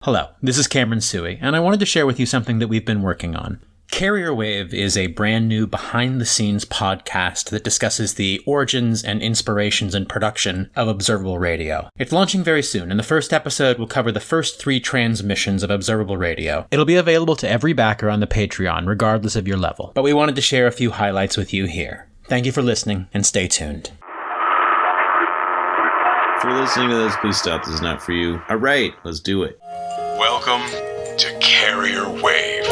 Hello, this is Cameron Suey, and I wanted to share with you something that we've been working on. Carrier Wave is a brand new behind-the-scenes podcast that discusses the origins and inspirations and production of Observable Radio. It's launching very soon, and the first episode will cover the first 3 transmissions of Observable Radio. It'll be available to every backer on the Patreon, regardless of your level. But we wanted to share a few highlights with you here. Thank you for listening, and stay tuned. If you're listening to this, please stop. This is not for you. All right, let's do it. Welcome to Carrier Wave.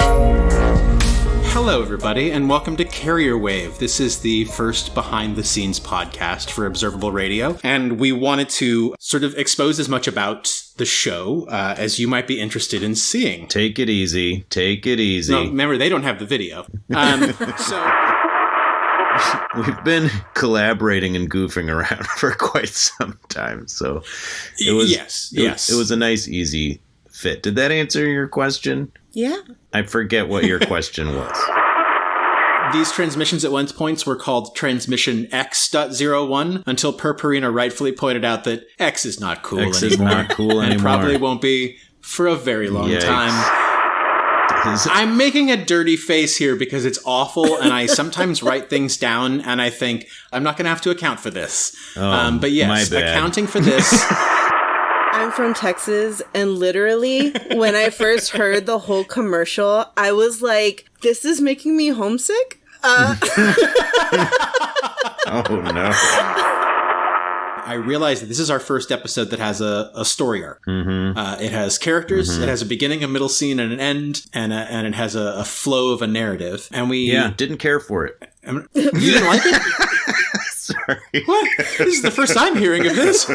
Hello, everybody, and welcome to Carrier Wave. This is the first behind-the-scenes podcast for Observable Radio, and we wanted to sort of expose as much about the show as you might be interested in seeing. Take it easy. Take it easy. No, remember, they don't have the video. We've been collaborating and goofing around for quite some time, so it was yes. It was a nice, easy fit. Did that answer your question? Yeah. I forget what your question was. These transmissions at one point were called Transmission X.01 until Purpurina rightfully pointed out that X is not cool X anymore. is not cool and anymore. It probably won't be for a very long Yikes. time. I'm making a dirty face here because it's awful, and I sometimes write things down, and I think, I'm not going to have to account for this. But yes, my bad. Accounting for this... I'm from Texas, and literally, when I first heard the whole commercial, I was like, this is making me homesick? Oh, no. I realized that this is our first episode that has a story arc. Mm-hmm. It has characters, it has a beginning, a middle scene, and an end, and it has a flow of a narrative. And we... Yeah, didn't care for it. You didn't like it? Sorry. What? This is the first I'm hearing of this.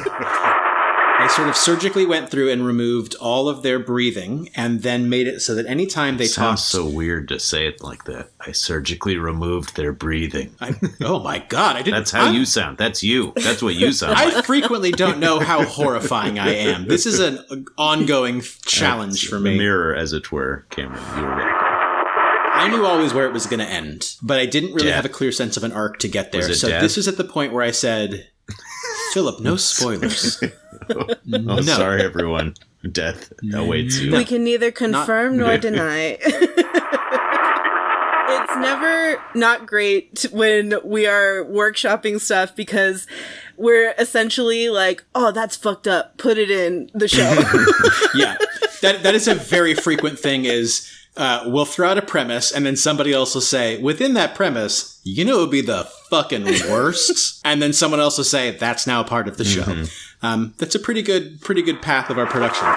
I sort of surgically went through and removed all of their breathing and then made it so that anytime they talked... Sounds so weird to say it like that. I surgically removed their breathing. Oh my God, I didn't... That's how you sound. That's you. That's what you sound like. I frequently don't know how horrifying I am. This is an ongoing challenge for me. The mirror, as it were, Cameron. You were welcome. I knew always where it was going to end, but I didn't really Death. have a clear sense of an arc to get there. Was it So death? this was at the point where I said, Philip, no spoilers. Oh, sorry, everyone. Death awaits you. We can neither confirm nor deny. It's never not great when we are workshopping stuff because we're essentially like, oh, that's fucked up. Put it in the show. Yeah. That is a very frequent thing is we'll throw out a premise and then somebody else will say, within that premise, you know it would be the fucking worst. And then someone else will say, that's now part of the show. That's a pretty good path of our production.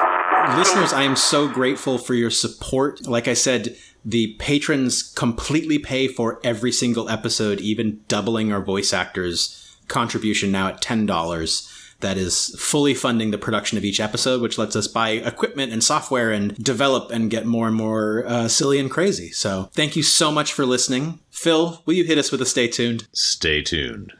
Listeners, I am so grateful for your support. Like I said, the patrons completely pay for every single episode, even doubling our voice actors' contribution now at $10. That is fully funding the production of each episode, which lets us buy equipment and software and develop and get more and more silly and crazy. So thank you so much for listening. Phil, will you hit us with a stay tuned? Stay tuned.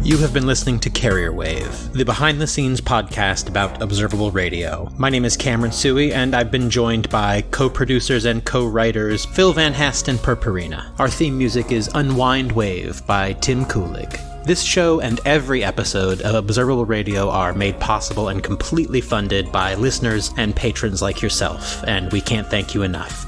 You have been listening to Carrier Wave, the behind-the-scenes podcast about Observable Radio. My name is Cameron Suey, and I've been joined by co-producers and co-writers Phil Van Hest and Purpurina. Our theme music is Unwind Wave by Tim Kulig. This show and every episode of Observable Radio are made possible and completely funded by listeners and patrons like yourself, and we can't thank you enough.